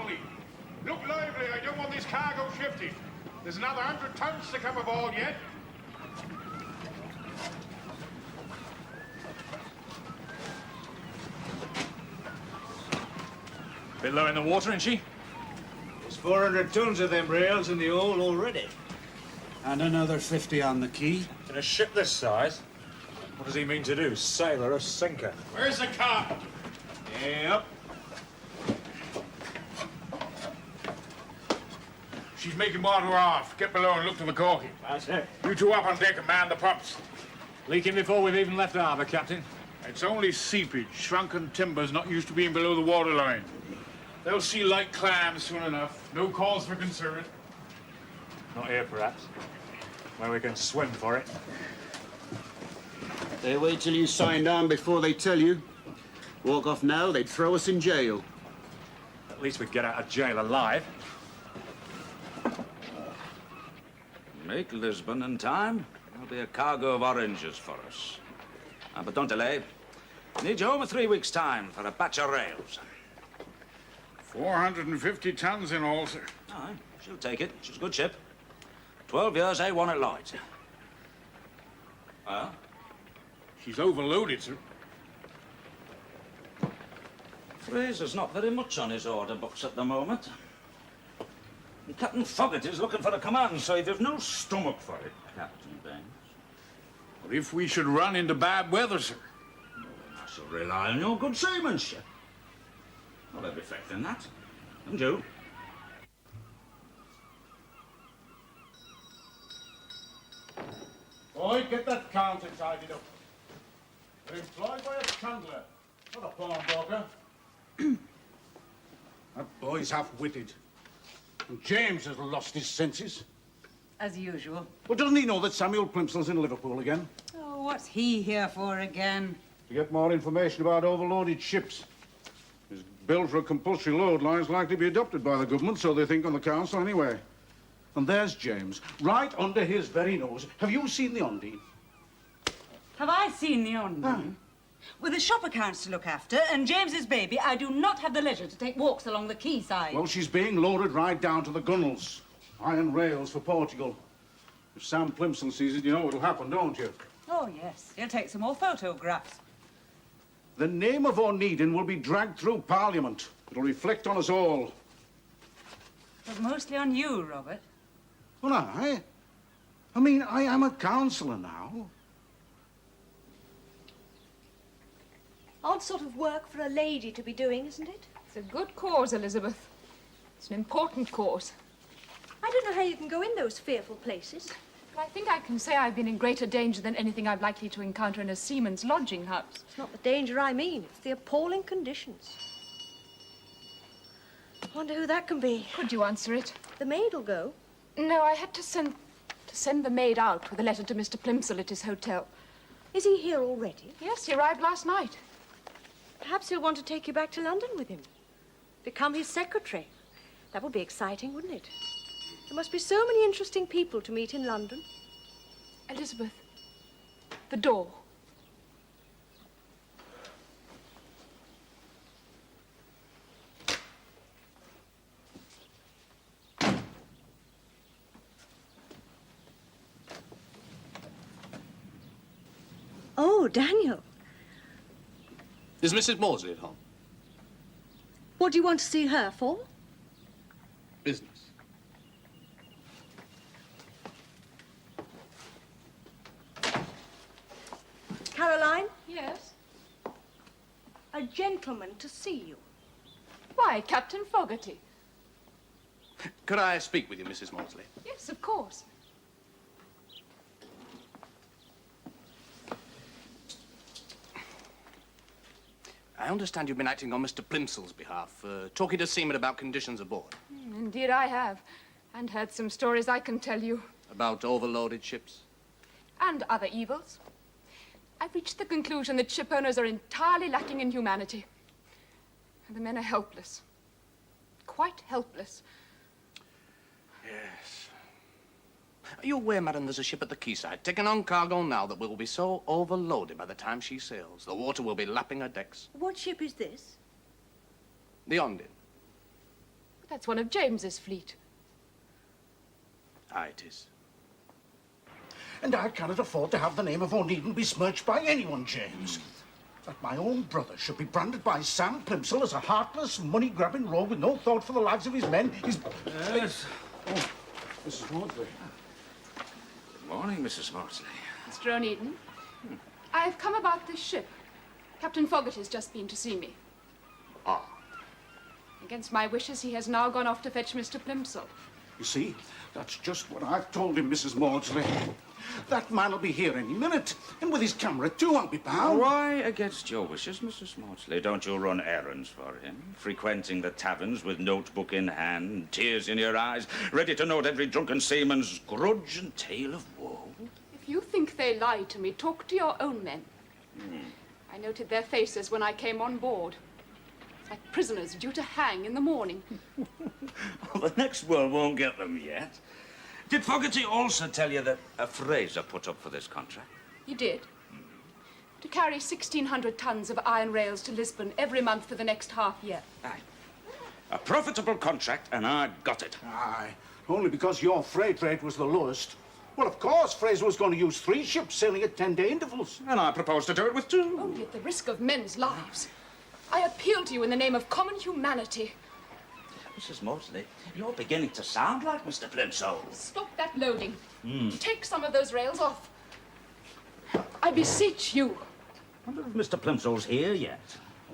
orderly. Look lively, I don't want this cargo shifted. There's another 100 tons to come aboard yet. Bit low in the water, isn't she? There's 400 tons of them rails in the hole already. And another 50 on the quay. In a ship this size? What does he mean to do? Sail her or sink her? Where's the car? Yep. She's making water off. Get below and look to the caulking. That's it. You two up on deck and man the pumps. Leaking before we've even left harbour, Captain. It's only seepage. Shrunken timbers not used to being below the waterline. They'll see like clams soon enough. No cause for concern. Not here, perhaps. Where we can swim for it. They wait till you signed on before they tell you. Walk off now, they'd throw us in jail. At least we'd get out of jail alive. Make Lisbon in time. There'll be a cargo of oranges for us. But don't delay. Need you home in 3 weeks' time for a batch of rails. 450 tons in all, sir. Aye, she'll take it. She's a good ship. 12 years A1 at Lloyd's. Well? She's overloaded, sir. Fraser's not very much on his order books at the moment. And Captain Fogarty's looking for a command, so if you've no stomach for it, Captain Banks. But if we should run into bad weather, sir? I shall rely on your good seamanship. Well, I've faith in that. And you? Boy, get that counter tidied up. They're employed by a chandler, not a pawnbroker. That boy's half-witted. And James has lost his senses. As usual. Well, doesn't he know that Samuel Plimsoll's in Liverpool again? Oh, what's he here for again? To get more information about overloaded ships. His bill for a compulsory load line's likely to be adopted by the government, so they think on the council anyway. And there's James, right under his very nose. Have you seen the Onedin? Have I seen the Onedin? With the shop accounts to look after and James's baby, I do not have the leisure to take walks along the quayside. Well, she's being loaded right down to the gunnels. Iron rails for Portugal. If Sam Plimsoll sees it, you know what'll happen, don't you? Oh, yes. He'll take some more photographs. The name of Onedin will be dragged through Parliament. It'll reflect on us all. But mostly on you, Robert. Well, I mean, I am a councillor now. Odd sort of work for a lady to be doing, isn't it? It's a good cause, Elizabeth. It's an important cause. I don't know how you can go in those fearful places. But I think I can say I've been in greater danger than anything I'm likely to encounter in a seaman's lodging house. It's not the danger I mean, it's the appalling conditions. I wonder who that can be. Could you answer it? The maid'll go. No, I had to send the maid out with a letter to Mr. Plimsoll at his hotel. Is he here already? Yes, he arrived last night. Perhaps he'll want to take you back to London with him. Become his secretary. That would be exciting, wouldn't it? There must be so many interesting people to meet in London. Elizabeth, the door. Oh, Daniel. Is Mrs. Maudsley at home? What do you want to see her for? Business. Caroline, Yes? a gentleman to see you. Why, Captain Fogarty. Could I speak with you, Mrs. Maudsley? Yes, of course. I understand you've been acting on Mr. Plimsoll's behalf, talking to seamen about conditions aboard. Indeed I have. And heard some stories I can tell you. About overloaded ships? And other evils. I've reached the conclusion that ship owners are entirely lacking in humanity. And the men are helpless. Quite helpless. Yes. Are you aware, madam, there's a ship at the quayside taking on cargo now that will be so overloaded by the time she sails, the water will be lapping her decks? What ship is this? The Onedin. That's one of James's fleet. Aye, it is. And I cannot afford to have the name of Onedin besmirched by anyone, James. That my own brother should be branded by Sam Plimsoll as a heartless, money-grabbing rogue with no thought for the lives of his men is... Yes. Oh, Mrs. Maudsley. Good morning, Mrs. Maudsley. Mr. Onedin, I have come about this ship. Captain Fogarty has just been to see me. Ah. Against my wishes, he has now gone off to fetch Mr. Plimsoll. You see, that's just what I've told him, Mrs. Maudsley. That man will be here any minute, and with his camera too, I'll be bound. Why against your wishes, Mrs. Maudsley? Don't you run errands for him, frequenting the taverns with notebook in hand, tears in your eyes, ready to note every drunken seaman's grudge and tale of woe? If you think they lie to me, talk to your own men. I noted their faces when I came on board. It's like prisoners due to hang in the morning. Well, the next world won't get them yet. Did Fogarty also tell you that a Fraser put up for this contract? He did. To carry 1,600 tons of iron rails to Lisbon every month for the next half year. Aye. A profitable contract, and I got it. Aye, only because your freight rate was the lowest. Well, of course, Fraser was going to use 3 ships sailing at 10-day intervals. And I propose to do it with 2. Only at the risk of men's lives. I appeal to you in the name of common humanity. Mrs. Maudsley, you're beginning to sound like Mr. Plimsoll. Stop that loading. Take some of those rails off. I beseech you. I wonder if Mr. Plimsoll's here yet.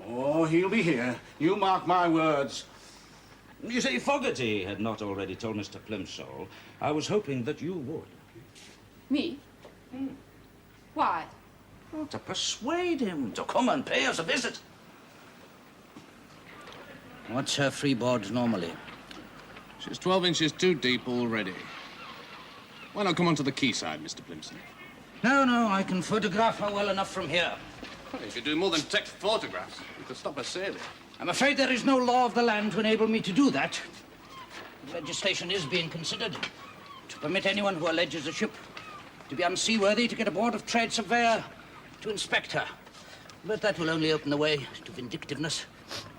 Oh, he'll be here. You mark my words. You see, Fogarty had not already told Mr. Plimsoll. I was hoping that you would. Me? Why? Well, to persuade him to come and pay us a visit. What's her freeboard normally? She's 12 inches too deep already. Why not come onto the quayside, Mr. Plimsoll? No, I can photograph her well enough from here. Well, you could do more than take photographs. You could stop her sailing. I'm afraid there is no law of the land to enable me to do that. Legislation is being considered to permit anyone who alleges a ship to be unseaworthy to get a board of trade surveyor to inspect her. But that will only open the way to vindictiveness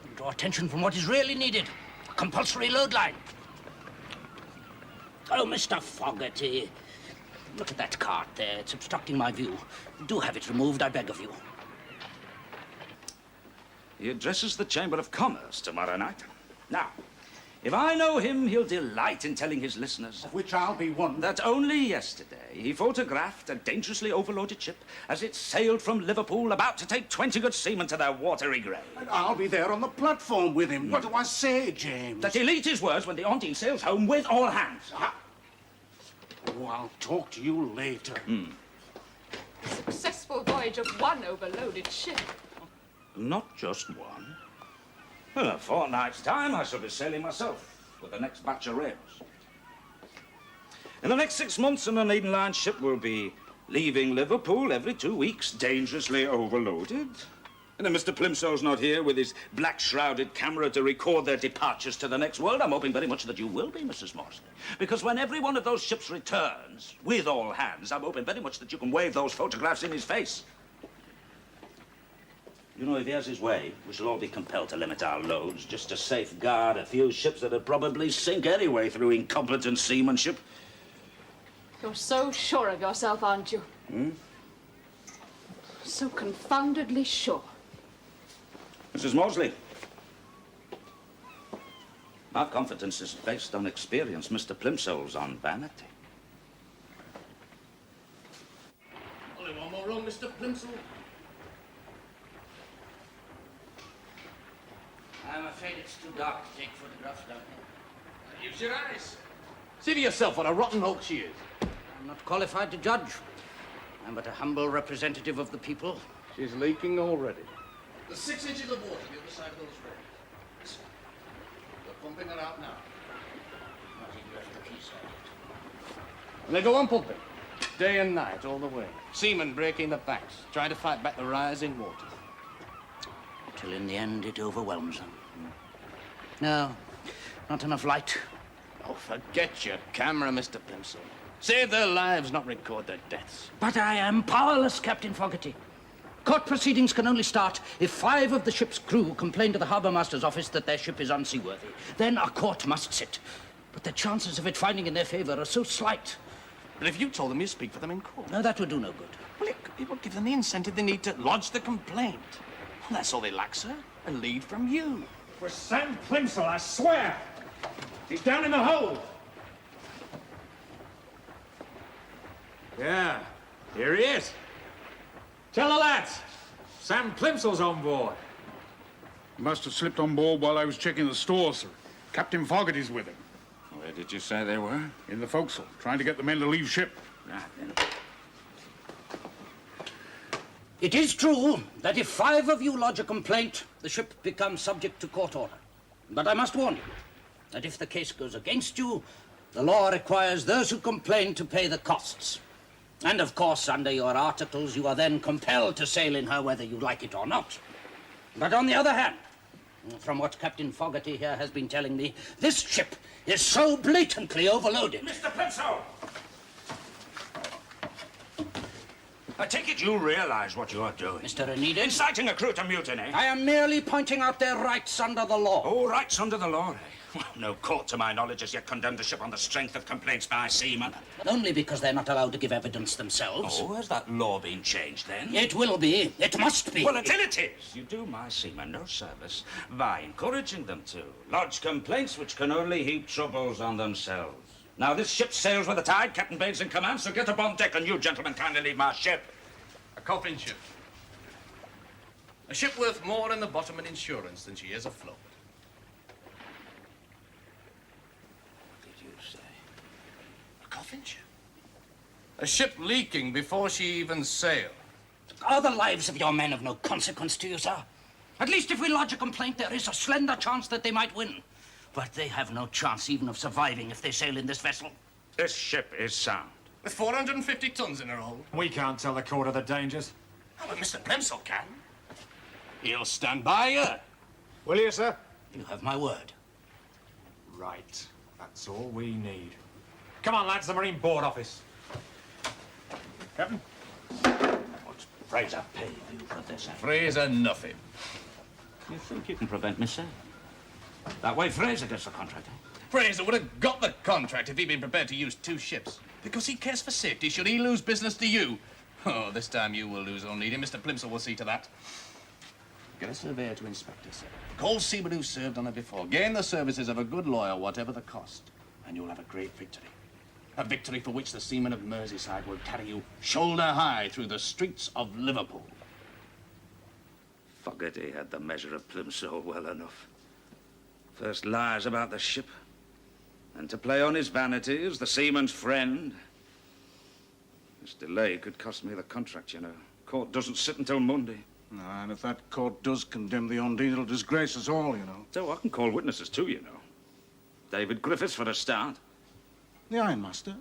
and draw attention from what is really needed, a compulsory load line. Oh, Mr. Fogarty, look at that cart there. It's obstructing my view. Do have it removed, I beg of you. He addresses the Chamber of Commerce tomorrow night. Now, if I know him, he'll delight in telling his listeners Of which I'll be one. that only yesterday he photographed a dangerously overloaded ship as it sailed from Liverpool, about to take 20 good seamen to their watery grave. And I'll be there on the platform with him. What do I say, James? That he'll eat his words when the Onedin sails home with all hands. Oh, I'll talk to you later. A successful voyage of one overloaded ship. Not just one. In a fortnight's time, I shall be sailing myself with the next batch of rails. In the next 6 months, an Onedin Line ship will be leaving Liverpool every 2 weeks, dangerously overloaded. And if Mr. Plimsoll's not here with his black-shrouded camera to record their departures to the next world, I'm hoping very much that you will be, Mrs. Maudsley. Because when every one of those ships returns, with all hands, I'm hoping very much that you can wave those photographs in his face. You know, if he has his way, we shall all be compelled to limit our loads just to safeguard a few ships that would probably sink anyway through incompetent seamanship. You're so sure of yourself, aren't you? So confoundedly sure. Mrs. Maudsley, my confidence is based on experience. Mr. Plimsoll's on vanity. Only one more room, Mr. Plimsoll. I'm afraid it's too dark to take photographs down here. Use your eyes. See for yourself what a rotten hulk she is. I'm not qualified to judge. I'm but a humble representative of the people. She's leaking already. There's 6 inches of water the other side of those rails. They're pumping it out now. Not even left the quayside yet. And they go on pumping. Day and night, all the way. Seamen breaking the backs, trying to fight back the rising water. Till in the end it overwhelms them. No, not enough light. Oh, forget your camera, Mr. Plimsoll. Save their lives, not record their deaths. But I am powerless, Captain Fogarty. Court proceedings can only start if 5 of the ship's crew complain to the harbour master's office that their ship is unseaworthy. Then a court must sit. But the chances of it finding in their favour are so slight. But if you told them you speak for them in court... No, that would do no good. Well, it would give them the incentive they need to lodge the complaint. Well, that's all they lack, sir. A lead from you. For Sam Plimsoll, I swear! He's down in the hold! Yeah, here he is. Tell the lads, Sam Plimsoll's on board. He must have slipped on board while I was checking the stores, sir. Captain Fogarty's with him. Where did you say they were? In the forecastle, trying to get the men to leave ship. Right, then. It is true that if 5 of you lodge a complaint, the ship becomes subject to court order. But I must warn you that if the case goes against you, the law requires those who complain to pay the costs. And of course, under your articles, you are then compelled to sail in her whether you like it or not. But on the other hand, from what Captain Fogarty here has been telling me, this ship is so blatantly overloaded. Mr. Plimsoll! I take it you realize what you're doing. Mr. Onedin? Inciting a crew to mutiny. I am merely pointing out their rights under the law. Oh, rights under the law, eh? Well, no court, to my knowledge, has yet condemned a ship on the strength of complaints by seamen. Only because they're not allowed to give evidence themselves. Oh, has that law been changed, then? It will be. It must be. Well, until it is, you do my seamen no service by encouraging them to lodge complaints which can only heap troubles on themselves. Now, this ship sails with the tide. Captain Bain's in command, so get up on deck and you gentlemen kindly leave my ship. A coffin ship. A ship worth more in the bottom in insurance than she is afloat. What did you say? A coffin ship? A ship leaking before she even sailed. Are the lives of your men of no consequence to you, sir? At least if we lodge a complaint, there is a slender chance that they might win. But they have no chance even of surviving if they sail in this vessel. This ship is sound. With 450 tons in her hold. We can't tell the court of the dangers. Oh, but Mr. Plimsoll can. He'll stand by you. Will you, sir? You have my word. Right. That's all we need. Come on, lads, the Marine Board office. Captain? What's Fraser pay you for this? Fraser, nothing. You think you can prevent me sailing? That way Fraser gets the contract, eh? Fraser would have got the contract if he'd been prepared to use 2 ships. Because he cares for safety, should he lose business to you? Oh, this time you will lose, Onedin. Mr. Plimsoll will see to that. Get a surveyor to inspect her, sir. Call seamen who served on her before. Gain the services of a good lawyer, whatever the cost. And you'll have a great victory. A victory for which the seamen of Merseyside will carry you shoulder high through the streets of Liverpool. Fogarty had the measure of Plimsoll well enough. First lies about the ship, and to play on his vanity as the seaman's friend. This delay could cost me the contract, you know. Court doesn't sit until Monday. No, and if that court does condemn the Onedin, it'll disgrace us all, you know. So I can call witnesses too, you know. David Griffiths for a start. The ironmaster?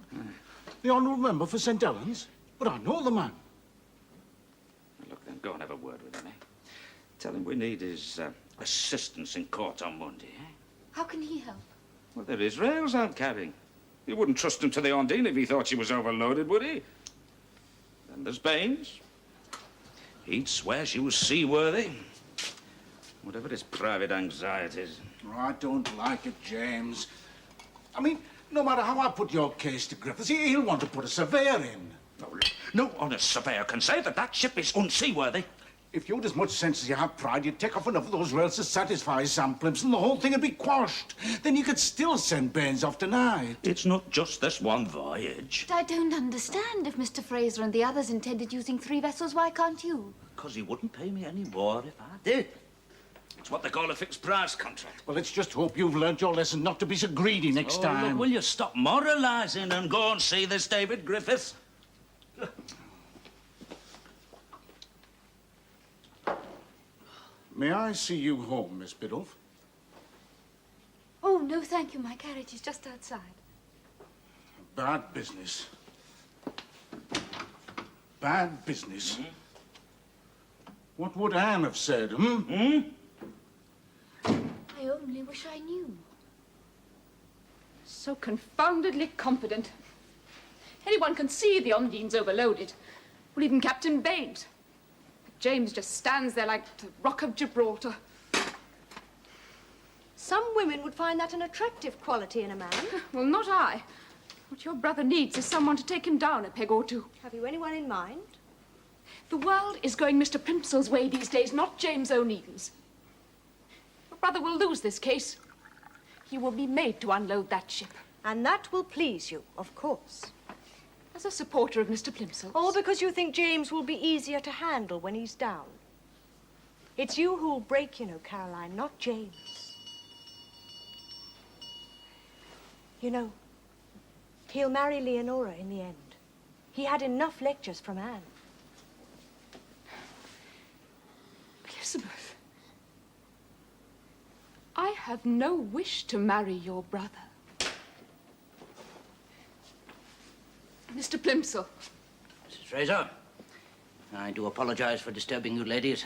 The honourable member for St. Helens? But I know the man. Look, then, go and have a word with him, eh? Tell him we need his assistance in court on Monday, eh? How can he help? Well, there is rails out carrying. You wouldn't trust him to the Onedin if he thought she was overloaded, would he? Then there's Baines. He'd swear she was seaworthy. Whatever his private anxieties. Oh, I don't like it, James. I mean, no matter how I put your case to Griffiths, he'll want to put a surveyor in. No honest surveyor can say that that ship is unseaworthy. If you had as much sense as you have pride, you'd take off enough of those rails to satisfy Sam Plimsoll, and the whole thing would be quashed. Then you could still send Baines off tonight. It's not just this one voyage. I don't understand. If Mr. Fraser and the others intended using 3 vessels, why can't you? Because he wouldn't pay me any more if I did. It's what they call a fixed price contract. Well, let's just hope you've learnt your lesson not to be so greedy next time. Look, will you stop moralising and go and see this David Griffiths? May I see you home, Miss Biddulph? Oh, no, thank you. My carriage is just outside. Bad business. Bad business. What would Anne have said, I only wish I knew. So confoundedly competent. Anyone can see the Onedin's overloaded. Well, even Captain Baines. James just stands there like the Rock of Gibraltar. Some women would find that an attractive quality in a man. Well, not I. What your brother needs is someone to take him down a peg or two. Have you anyone in mind? The world is going Mr. Plimsoll's way these days, not James Onedin's. Your brother will lose this case. He will be made to unload that ship. And that will please you, of course. As a supporter of Mr. Plimsoll. Or because you think James will be easier to handle when he's down. It's you who'll break, you know, Caroline, not James. You know, he'll marry Leonora in the end. He had enough lectures from Anne. Elizabeth, I have no wish to marry your brother. Mr. Plimsoll. Mrs. Fraser, I do apologize for disturbing you ladies.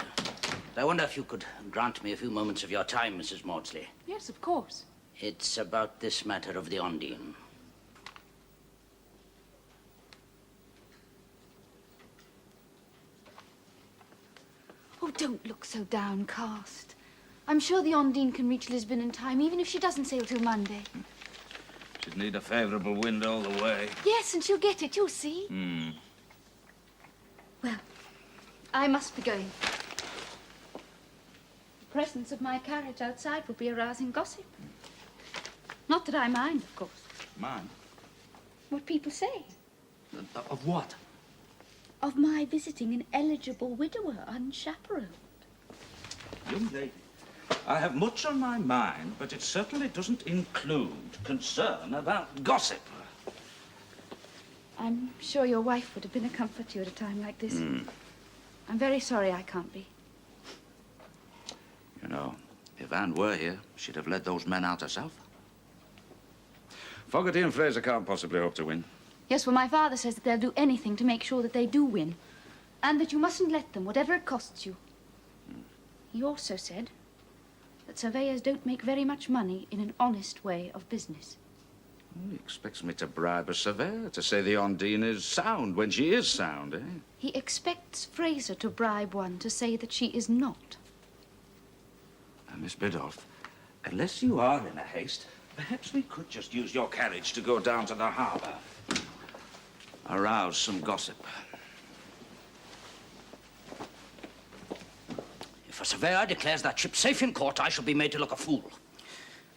I wonder if you could grant me a few moments of your time, Mrs. Maudsley. Yes, of course. It's about this matter of the Onedin. Oh, don't look so downcast. I'm sure the Onedin can reach Lisbon in time, even if she doesn't sail till Monday. She'd need a favourable wind all the way. Yes, and she'll get it, you'll see. Well, I must be going. The presence of my carriage outside will be arousing gossip. Not that I mind, of course. Mind? What people say. Of what? Of my visiting an eligible widower unchaperoned. Young lady, I have much on my mind, but it certainly doesn't include concern about gossip. I'm sure your wife would have been a comfort to you at a time like this. I'm very sorry I can't be. You know, if Anne were here, she'd have led those men out herself. Fogarty and Fraser can't possibly hope to win. Yes, well, my father says that they'll do anything to make sure that they do win. And that you mustn't let them, whatever it costs you. He also said that surveyors don't make very much money in an honest way of business. He expects me to bribe a surveyor to say the Onedin is sound when she is sound, eh? He expects Fraser to bribe one to say that she is not. Now, Miss Biddulph, unless you are in a haste, perhaps we could just use your carriage to go down to the harbour. Arouse some gossip. If a surveyor declares that ship safe in court, I shall be made to look a fool.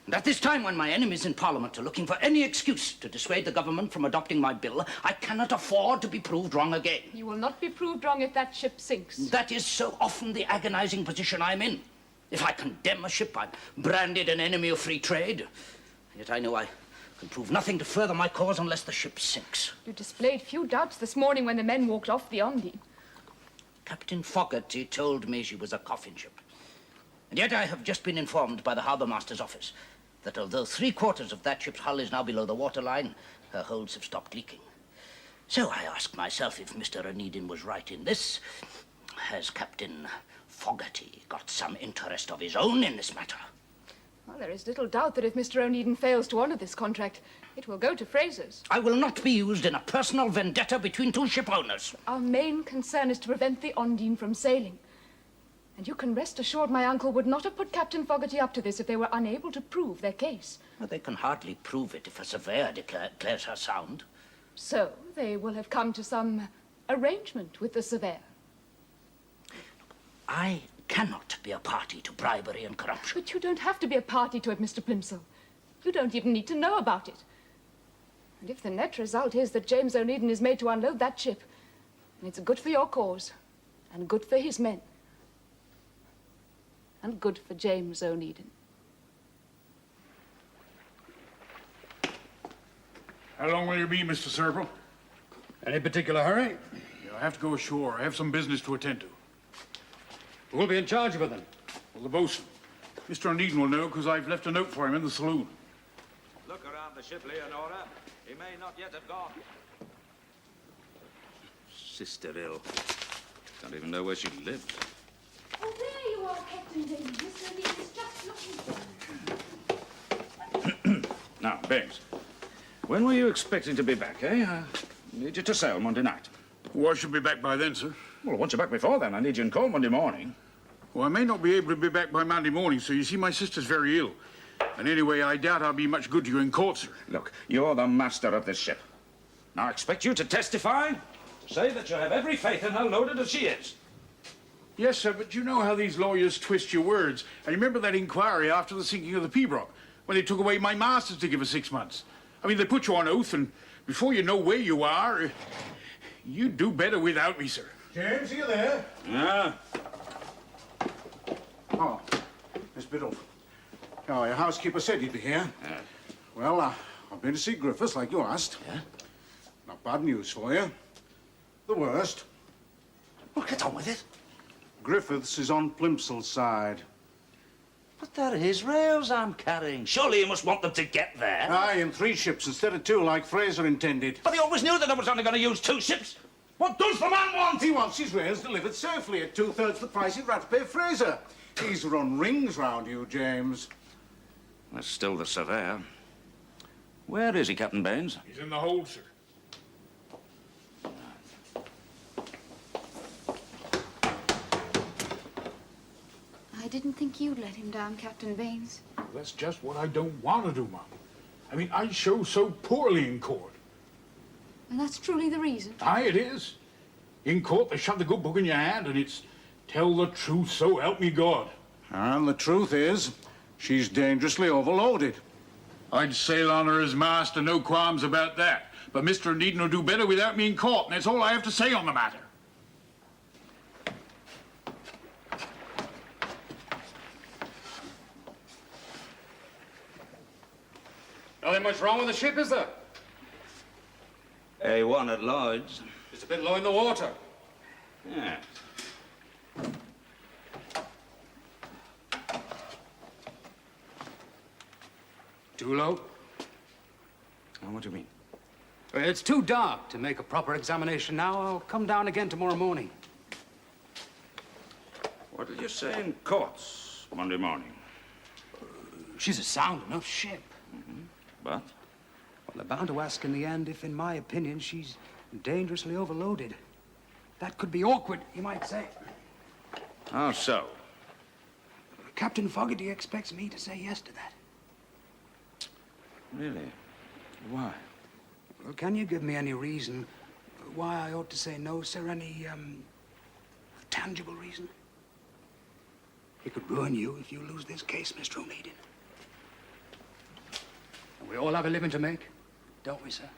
And at this time, when my enemies in Parliament are looking for any excuse to dissuade the government from adopting my bill, I cannot afford to be proved wrong again. You will not be proved wrong if that ship sinks. That is so often the agonizing position I'm in. If I condemn a ship, I'm branded an enemy of free trade. Yet I know I can prove nothing to further my cause unless the ship sinks. You displayed few doubts this morning when the men walked off the Onedin. Captain Fogarty told me she was a coffin ship. And yet I have just been informed by the harbour master's office that although 3/4 of that ship's hull is now below the waterline, her holds have stopped leaking. So I ask myself if Mr. Onedin was right in this. Has Captain Fogarty got some interest of his own in this matter? Well, there is little doubt that if Mr. Onedin fails to honour this contract, it will go to Fraser's. I will not be used in a personal vendetta between two ship owners. Our main concern is to prevent the Onedin from sailing. And you can rest assured my uncle would not have put Captain Fogarty up to this if they were unable to prove their case. Well, they can hardly prove it if a surveyor declares her sound. So they will have come to some arrangement with the surveyor. I cannot be a party to bribery and corruption. But you don't have to be a party to it, Mr. Plimsoll. You don't even need to know about it. And if the net result is that James Onedin is made to unload that ship, then it's good for your cause, and good for his men, and good for James Onedin. How long will you be, Mr. Serple? Any particular hurry? I have to go ashore. I have some business to attend to. Who'll be in charge of it then? Well, the bosun. Mr. Onedin will know because I've left a note for him in the saloon. Look around the ship, Leonora. He may not yet have gone. Sister ill. Don't even know where she lived. Oh, there you are, Captain Daly. Mr. Onedin is just looking for you. Now, Beggs, when were you expecting to be back, eh? I need you to sail Monday night. Oh, I should be back by then, sir. Well, I want you back before then. I need you in court Monday morning. Well, I may not be able to be back by Monday morning, so you see, my sister's very ill. And anyway, I doubt I'll be much good to you in court, sir. Look, you're the master of this ship. Now, I expect you to testify, to say that you have every faith in her, loaded as she is. Yes, sir, but you know how these lawyers twist your words. And remember that inquiry after the sinking of the Pembroke, when they took away my master's ticket for 6 months? I mean, they put you on oath, and before you know where you are, you'd do better without me, sir. James, are you there? Yeah. Oh, Miss Biddle. Oh, your housekeeper said you'd be here. Yeah. Well, I've been to see Griffiths, like you asked. Yeah? Not bad news for you. The worst. Well, get on with it. Griffiths is on Plimsoll's side. But they're his rails I'm carrying. Surely you must want them to get there. Aye, in 3 ships instead of 2, like Fraser intended. But he always knew that I was only going to use 2 ships. What does the man want? He wants his rails delivered safely at 2/3 the price he'd rather pay Fraser. He's run rings round you, James. There's still the surveyor. Where is he, Captain Baines? He's in the hold, sir. I didn't think you'd let him down, Captain Baines. That's just what I don't want to do, Mum. I mean, I show so poorly in court. And that's truly the reason. Aye, it is. In court, they shove the good book in your hand, and it's tell the truth, so help me God. And the truth is, she's dangerously overloaded. I'd sail on her as master, no qualms about that. But Mr. Onedin will do better without me in court, and that's all I have to say on the matter. Nothing much wrong with the ship, is there? A1 at Lloyd's. It's a bit low in the water. Yeah. Too low? What do you mean? It's too dark to make a proper examination now. I'll come down again tomorrow morning. What did you say in courts Monday morning? She's a sound enough ship. But? Well, they're bound to ask in the end if, in my opinion, she's dangerously overloaded. That could be awkward, you might say. How so? Captain Fogarty expects me to say yes to that. Really? Why? Well, can you give me any reason why I ought to say no, sir? Any, tangible reason? It could ruin you if you lose this case, Mr. Onedin. We all have a living to make, don't we, sir?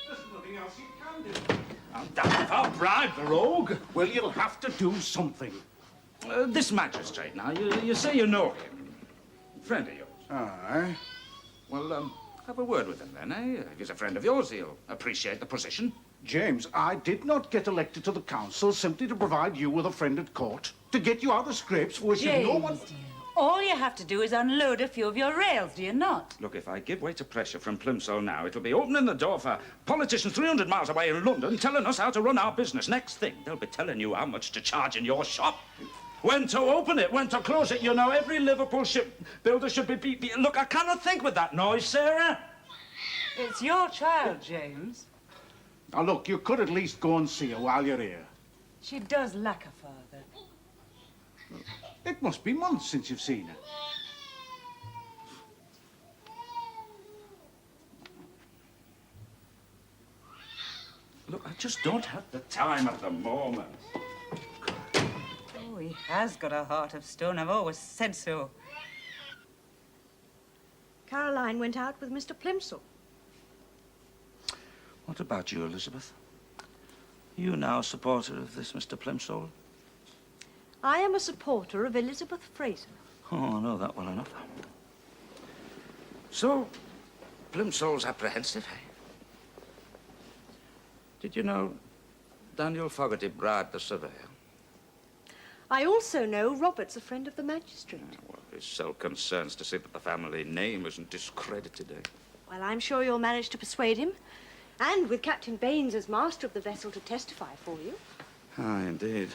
There's nothing else you can do. I'm damned if I'll bribe the rogue. Well, you'll have to do something. This magistrate now, you say you know him. Friend of yours. Aye. Well, have a word with him then, eh? If he's a friend of yours, he'll appreciate the position. James, I did not get elected to the council simply to provide you with a friend at court, to get you out of scrapes for which you no one... James, dear, all you have to do is unload a few of your rails, do you not? Look, if I give way to pressure from Plimsoll now, it'll be opening the door for politicians 300 miles away in London telling us how to run our business. Next thing, they'll be telling you how much to charge in your shop. When to open it, when to close it. You know, every Liverpool ship builder should be... Look, I cannot think with that noise, Sarah. It's your child, James. Now, look, you could at least go and see her while you're here. She does lack a father. It must be months since you've seen her. Look, I just don't have the time at the moment. Oh, he has got a heart of stone. I've always said so. Caroline went out with Mr. Plimsoll. What about you, Elizabeth? You now a supporter of this Mr. Plimsoll? I am a supporter of Elizabeth Fraser. Oh, I know that well enough. So, Plimsoll's apprehensive, eh? Did you know Daniel Fogarty bribed the surveyor? I also know Robert's a friend of the magistrate. Well, his sole concern's to see that the family name isn't discredited, eh? Well, I'm sure you'll manage to persuade him. And with Captain Baines as master of the vessel to testify for you. Ah, indeed.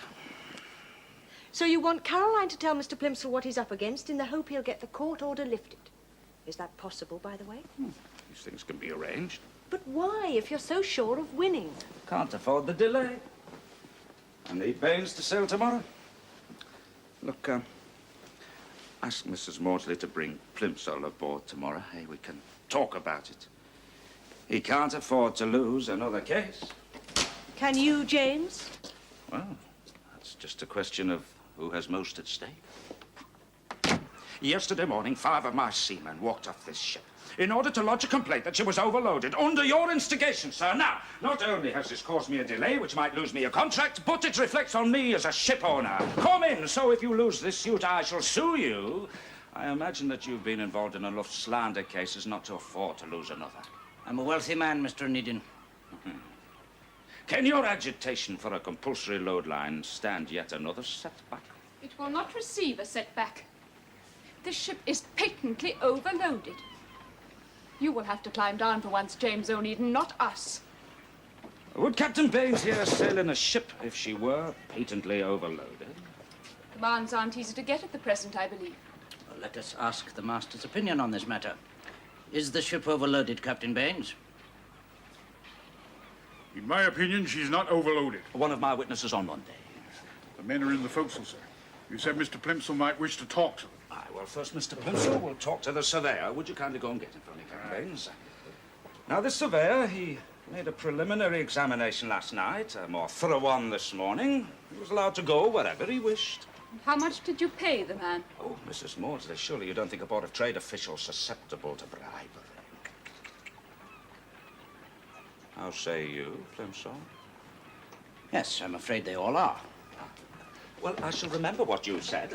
So you want Caroline to tell Mr. Plimsoll what he's up against in the hope he'll get the court order lifted? Is that possible, by the way? These things can be arranged. But why, if you're so sure of winning? Can't afford the delay. I need Baines to sail tomorrow. Look, ask Mrs. Maudsley to bring Plimsoll aboard tomorrow. Hey, we can talk about it. He can't afford to lose another case. Can you, James? Well, that's just a question of who has most at stake. Yesterday morning, 5 of my seamen walked off this ship in order to lodge a complaint that she was overloaded under your instigation, sir. Now, not only has this caused me a delay, which might lose me a contract, but it reflects on me as a ship owner. Come in, so if you lose this suit, I shall sue you. I imagine that you've been involved in enough slander cases not to afford to lose another. I'm a wealthy man, Mr. Onedin. Can your agitation for a compulsory load line stand yet another setback? It will not receive a setback. This ship is patently overloaded. You will have to climb down for once, James Onedin, not us. Would Captain Baines here sail in a ship if she were patently overloaded? Commands aren't easy to get at the present, I believe. Well, let us ask the master's opinion on this matter. Is the ship overloaded, Captain Baines? In my opinion, she's not overloaded. One of my witnesses on Monday. The men are in the forecastle, sir. You said Mr. Plimsoll might wish to talk to them. Aye, well, first, Mr. Plimsoll will talk to the surveyor. Would you kindly go and get him for me, Captain Baines? Now, this surveyor, he made a preliminary examination last night, a more thorough one this morning. He was allowed to go wherever he wished. And how much did you pay the man? Oh, Mrs. Maudsley, surely you don't think a Board of Trade official susceptible to bribery. How say you, Plimsoll? Yes, I'm afraid they all are. Well, I shall remember what you said.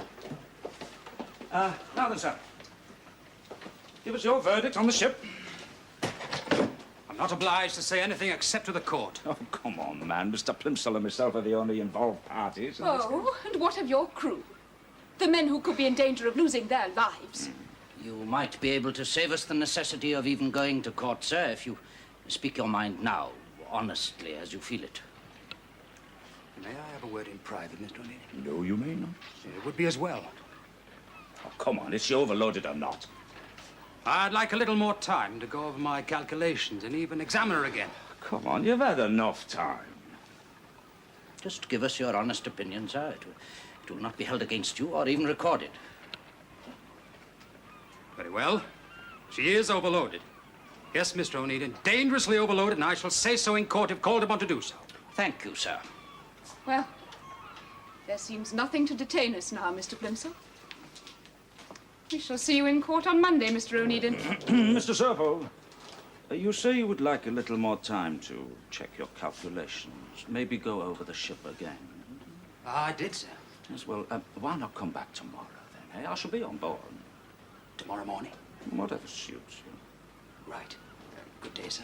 Now then, sir. Give us your verdict on the ship. I'm not obliged to say anything except to the court. Oh, come on, man. Mr. Plimsoll and myself are the only involved parties. Oh, and what of your crew? The men who could be in danger of losing their lives. You might be able to save us the necessity of even going to court, sir, if you speak your mind now, honestly, as you feel it. May I have a word in private, Mr. Onedin? No, you may not. It would be as well. Oh, come on. Is she overloaded or not? I'd like a little more time to go over my calculations and even examine her again. Come on, you've had enough time. Just give us your honest opinion, sir. It will not be held against you or even recorded. Very well. She is overloaded. Yes, Mr. Onedin, dangerously overloaded, and I shall say so in court if called upon to do so. Thank you, sir. Well, there seems nothing to detain us now, Mr. Plimsoll. We shall see you in court on Monday, Mr. Onedin. Mr. Servo, you say you would like a little more time to check your calculations. Maybe go over the ship again. I did, sir. Yes, well, why not come back tomorrow, then? I shall be on board. Tomorrow morning. Whatever suits you. Right. Good day, sir.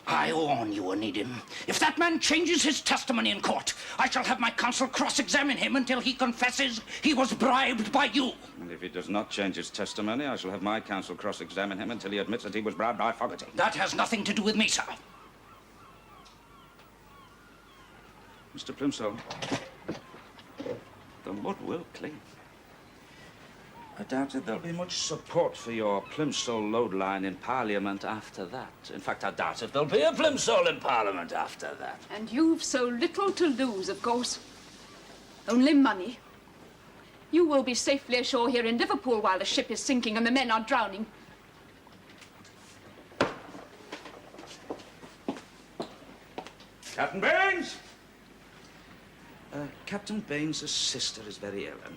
I warn you, Onedin. If that man changes his testimony in court, I shall have my counsel cross-examine him until he confesses he was bribed by you. And if he does not change his testimony, I shall have my counsel cross-examine him until he admits that he was bribed by Fogarty. That has nothing to do with me, sir. Mr. Plimsoll, the mud will clean. I doubt that there'll be much support for your Plimsoll load line in Parliament after that. In fact, I doubt if there'll be a Plimsoll in Parliament after that. And you've so little to lose, of course. Only money. You will be safely ashore here in Liverpool while the ship is sinking and the men are drowning. Captain Baines! Captain Baines' sister is very ill, and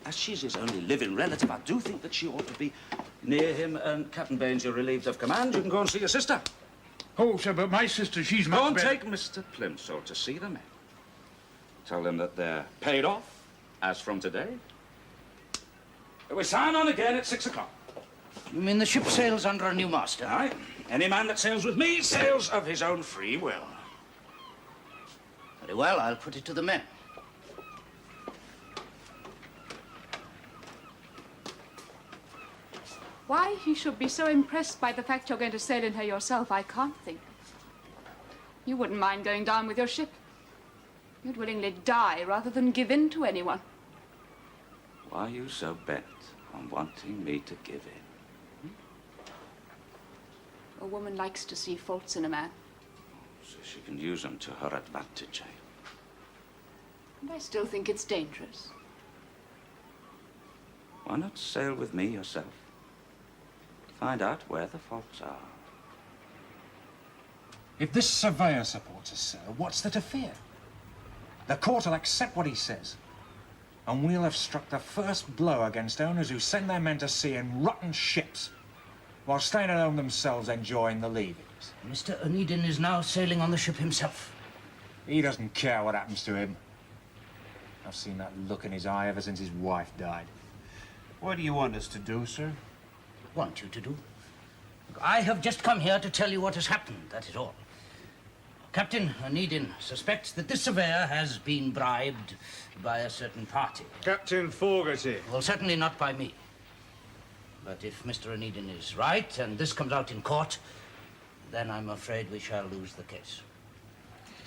as she's his only living relative, I do think that she ought to be near him. And Captain Baines, you're relieved of command. You can go and see your sister. Oh, sir, but my sister, she's Go much and better. take Mr. Plimsoll to see the men. Tell them that they're paid off, as from today. We sign on again at 6 o'clock. You mean the ship sails under a new master? Aye. Any man that sails with me sails of his own free will. Very well, I'll put it to the men. Why he should be so impressed by the fact you're going to sail in her yourself, I can't think. You wouldn't mind going down with your ship. You'd willingly die rather than give in to anyone. Why are you so bent on wanting me to give in. A woman likes to see faults in a man. So she can use them to her advantage, eh? And I still think it's dangerous. Why not sail with me yourself? Find out where the faults are. If this surveyor supports us, sir, what's there to fear? The court will accept what he says. And we'll have struck the first blow against owners who send their men to sea in rotten ships, while staying at home themselves enjoying the leavings. Mr. Onedin is now sailing on the ship himself. He doesn't care what happens to him. I've seen that look in his eye ever since his wife died. What do you want us to do, sir? Want you to do? Look, I have just come here to tell you what has happened, that is all. Captain Onedin suspects that this surveyor has been bribed by a certain party. Captain Fogarty. Well, certainly not by me. But if Mr. Onedin is right and this comes out in court, then I'm afraid we shall lose the case.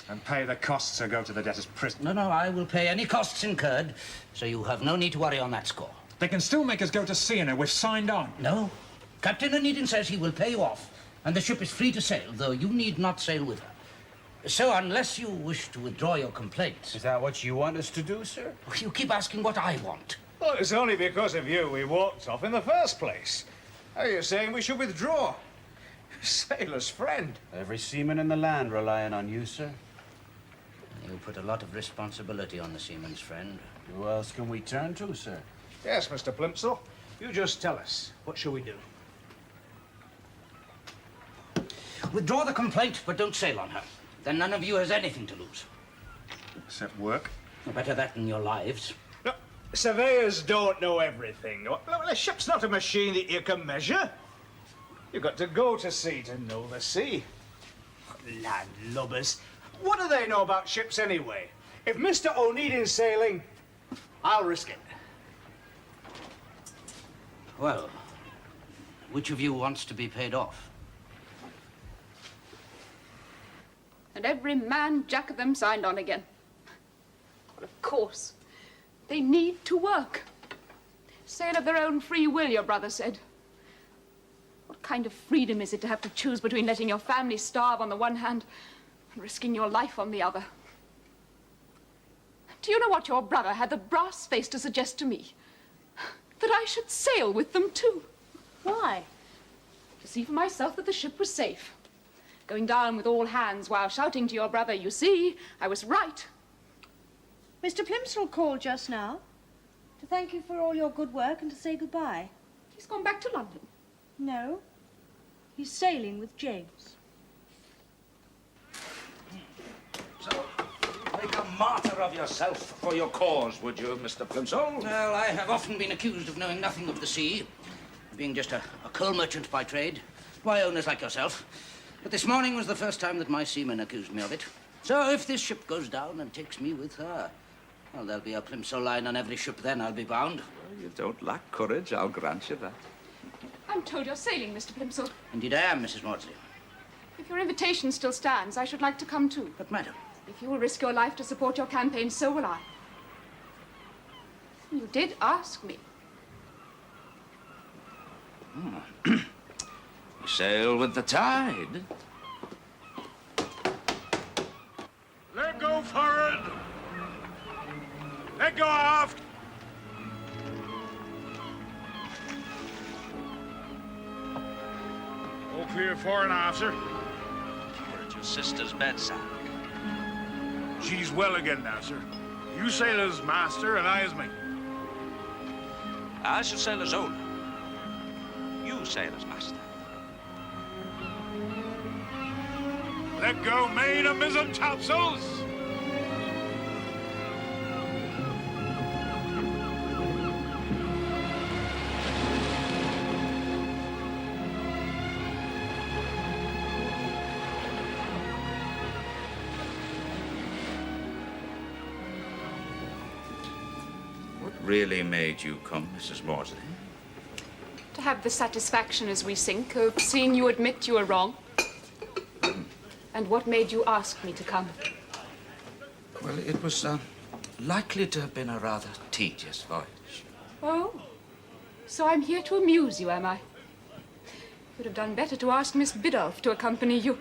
And pay the costs or go to the debtor's prison. No, I will pay any costs incurred, so you have no need to worry on that score. They can still make us go to sea in her. We've signed on. No. Captain Onedin says he will pay you off, and the ship is free to sail, though you need not sail with her. So unless you wish to withdraw your complaint... Is that what you want us to do, sir? You keep asking what I want. Well, it's only because of you we walked off in the first place. Are you saying we should withdraw? Sailor's friend. Every seaman in the land relying on you, sir. You put a lot of responsibility on the seaman's friend. Who else can we turn to, sir? Yes, Mr. Plimsoll. You just tell us. What shall we do? Withdraw the complaint, but don't sail on her. Then none of you has anything to lose. Except work. Better that than your lives. No, surveyors don't know everything. Well, a ship's not a machine that you can measure. You've got to go to sea to know the sea. Landlubbers. What do they know about ships anyway? If Mr. Onedin's sailing, I'll risk it. Well, which of you wants to be paid off? And every man jack of them signed on again. Well, of course. They need to work. Sail of their own free will, your brother said. What kind of freedom is it to have to choose between letting your family starve on the one hand and risking your life on the other? Do you know what your brother had the brass face to suggest to me? That I should sail with them too. Why? To see for myself that the ship was safe. Going down with all hands while shouting to your brother, you see, I was right. Mr. Plimsoll called just now to thank you for all your good work and to say goodbye. He's gone back to London. No, he's sailing with James. So, make a martyr of yourself for your cause, would you, Mr. Plimsoll? Well, I have often been accused of knowing nothing of the sea, being just a coal merchant by trade, by owners like yourself. But this morning was the first time that my seamen accused me of it. So if this ship goes down and takes me with her, well, there'll be a Plimsoll line on every ship then, I'll be bound. Well, you don't lack courage, I'll grant you that. I'm told you're sailing, Mr. Plimsoll. Indeed I am, Mrs. Maudsley. If your invitation still stands, I should like to come too. But, madam... If you will risk your life to support your campaign, so will I. You did ask me. We sail with the tide. Let go forward! Let go aft! All clear fore and aft, sir. We're at your sister's bedside. She's well again now, sir. You sail as master and I as mate. I shall sail as owner. You sail as master. Let go main and mizzen topsails! What really made you come, Mrs. Maudsley? To have the satisfaction as we sink of seeing you admit you were wrong. And what made you ask me to come? Well, it was likely to have been a rather tedious voyage. Oh, So I'm here to amuse you, am I? You'd have done better to ask Miss Biddulph to accompany you.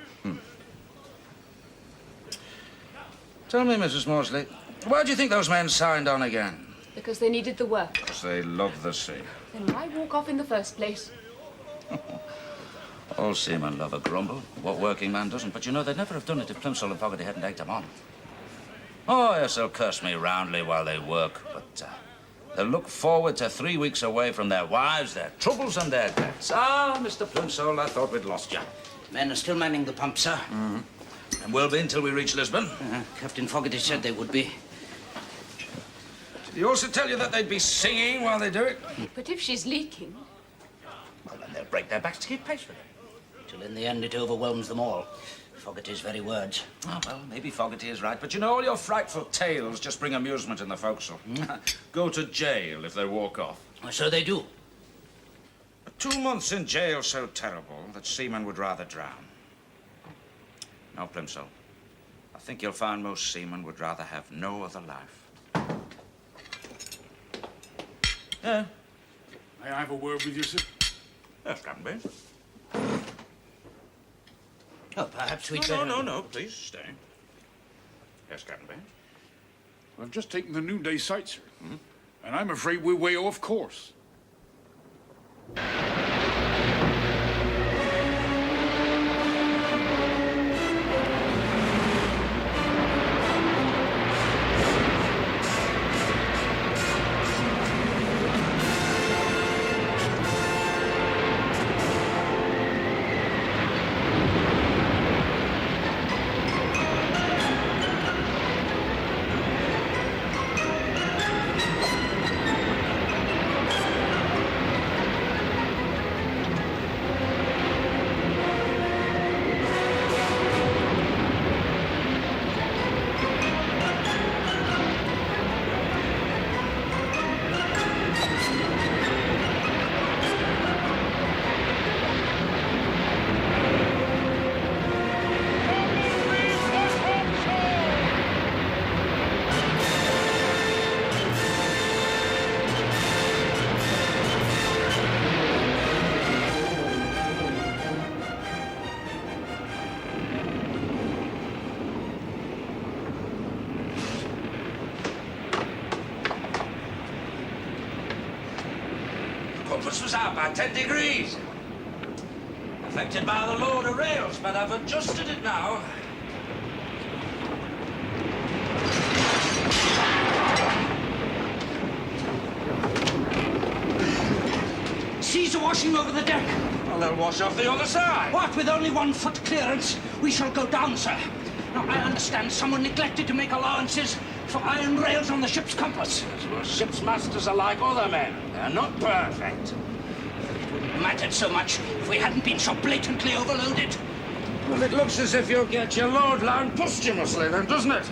Tell me, Mrs. Maudsley, why do you think those men signed on again? Because they needed the work. Because they love the sea. Then why walk off in the first place? All seamen love a grumble. What working man doesn't? But you know, they'd never have done it if Plimsoll and Fogarty hadn't egged them on. Oh, yes, they'll curse me roundly while they work, but they'll look forward to 3 weeks away from their wives, their troubles and their debts. Ah, Mr. Plimsoll, I thought we'd lost you. Men are still manning the pump, sir. And will be until we reach Lisbon. Captain Fogarty said they would be. Did he also tell you that they'd be singing while they do it? But if she's leaking... Well, then they'll break their backs to keep pace with it. Till in the end it overwhelms them all. Fogarty's very words. Oh, well, maybe Fogarty is right, but you know, all your frightful tales just bring amusement in the forecastle. Go to jail if they walk off. So they do. 2 months in jail so terrible that seamen would rather drown. No, Plimsoll. I think you'll find most seamen would rather have no other life. Yeah. May I have a word with you, sir? Yes, Captain Bain. Oh, perhaps we'd No, please stay. Yes, Captain Bain. Well, I've just taken the noonday sight, sir. And I'm afraid we're way off course. Compass was out by 10 degrees. Affected by the load of rails, but I've adjusted it now. Seas are washing over the deck. Well, they'll wash off the other side. What, with only 1 foot clearance? We shall go down, sir. Now, I understand someone neglected to make allowances for iron rails on the ship's compass. Well, ship's masters are like other men. They're not perfect. It wouldn't have mattered so much if we hadn't been so blatantly overloaded. Well, it looks as if you'll get your load land posthumously then, doesn't it?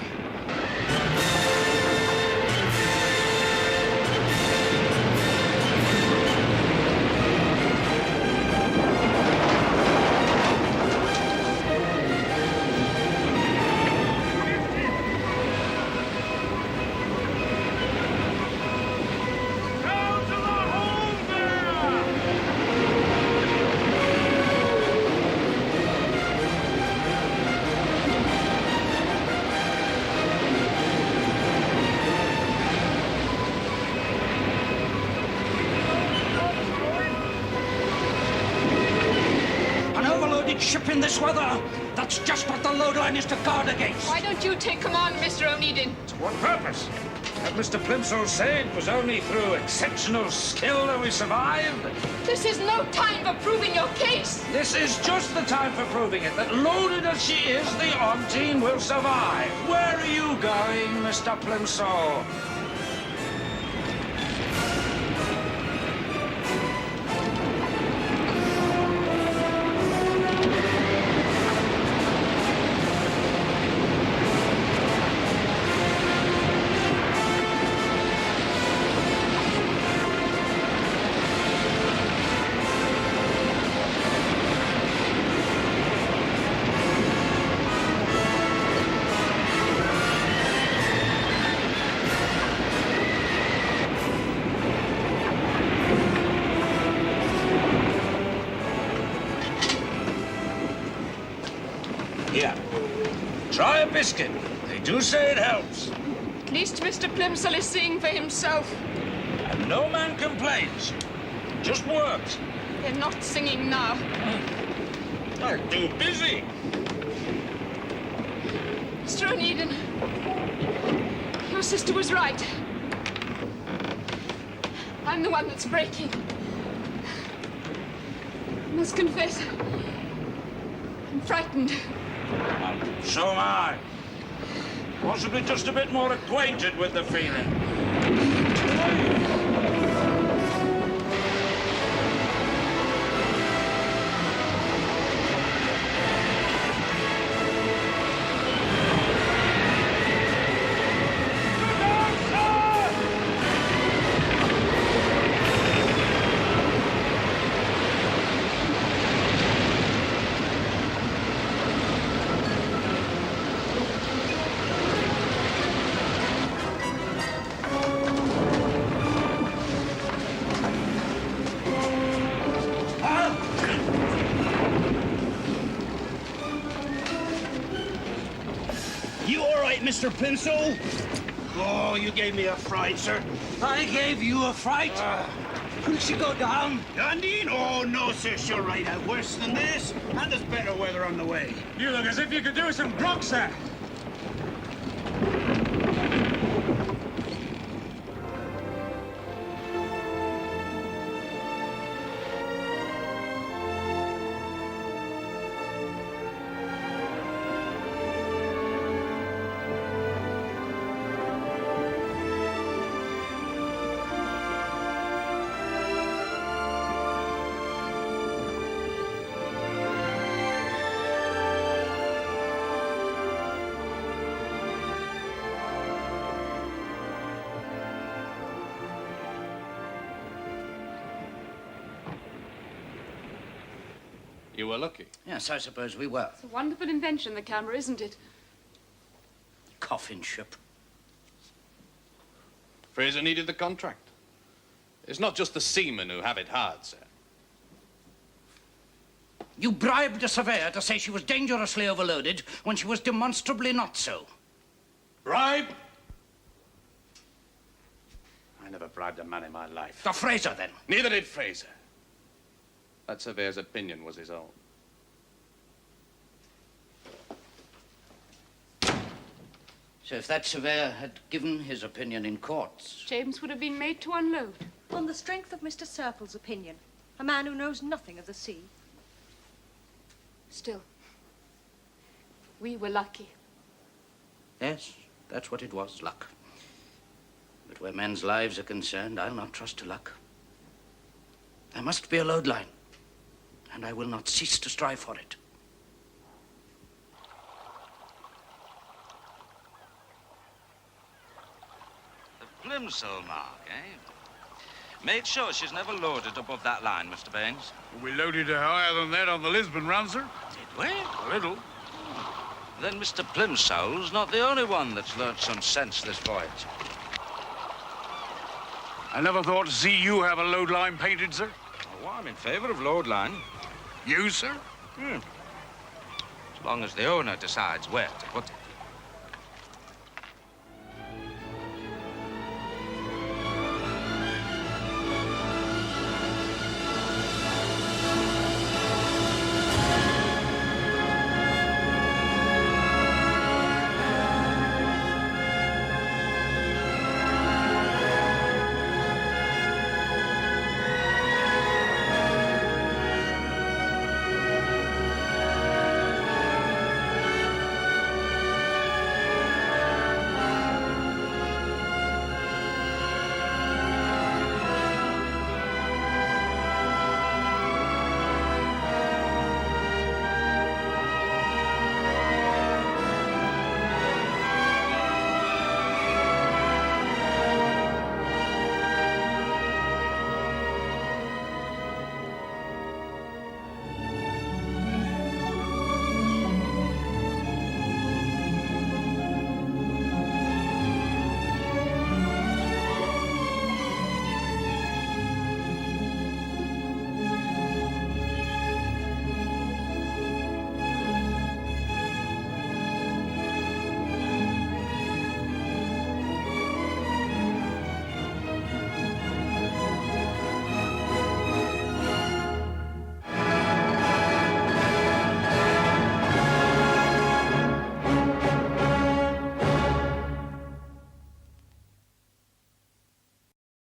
Ship in this weather. That's just what the load line is to guard against. Why don't you take command, Mr. Onedin? To what purpose? Had Mr. Plimsoll said it was only through exceptional skill that we survived? This is no time for proving your case. This is just the time for proving it, that loaded as she is, the Onedin will survive. Where are you going, Mr. Plimsoll? Here. Try a biscuit. They do say it helps. At least Mr. Plimsoll is seeing for himself. And no man complains. Just works. They're not singing now. They're too busy. Mr. Onedin, your sister was right. I'm the one that's breaking. I must confess, I'm frightened. And so am I. Possibly just a bit more acquainted with the feeling. You all right, Mr. Plimsoll? Oh, you gave me a fright, sir. I gave you a fright? Will she go down? Onedin? Oh, no, sir. She'll ride out worse than this. And there's better weather on the way. You look as if you could do some grog, sir. You were lucky. Yes, I suppose we were. It's a wonderful invention, the camera, isn't it? Coffin ship. Fraser needed the contract. It's not just the seamen who have it hard, sir. You bribed a surveyor to say she was dangerously overloaded when she was demonstrably not so. Bribe? I never bribed a man in my life. The Fraser, then? Neither did Fraser. That surveyor's opinion was his own. So if that surveyor had given his opinion in courts... James would have been made to unload. On the strength of Mr. Serple's opinion, a man who knows nothing of the sea. Still, we were lucky. Yes, that's what it was, luck. But where men's lives are concerned, I'll not trust to luck. There must be a load line, and I will not cease to strive for it. The Plimsoll mark, eh? Make sure she's never loaded above that line, Mr. Baines. We loaded her higher than that on the Lisbon run, sir. Did we? A little. Then Mr. Plimsoll's not the only one that's learnt some sense this voyage. I never thought to see you have a load line painted, sir. Oh, I'm in favour of load line. You, sir? As long as the owner decides where to put it.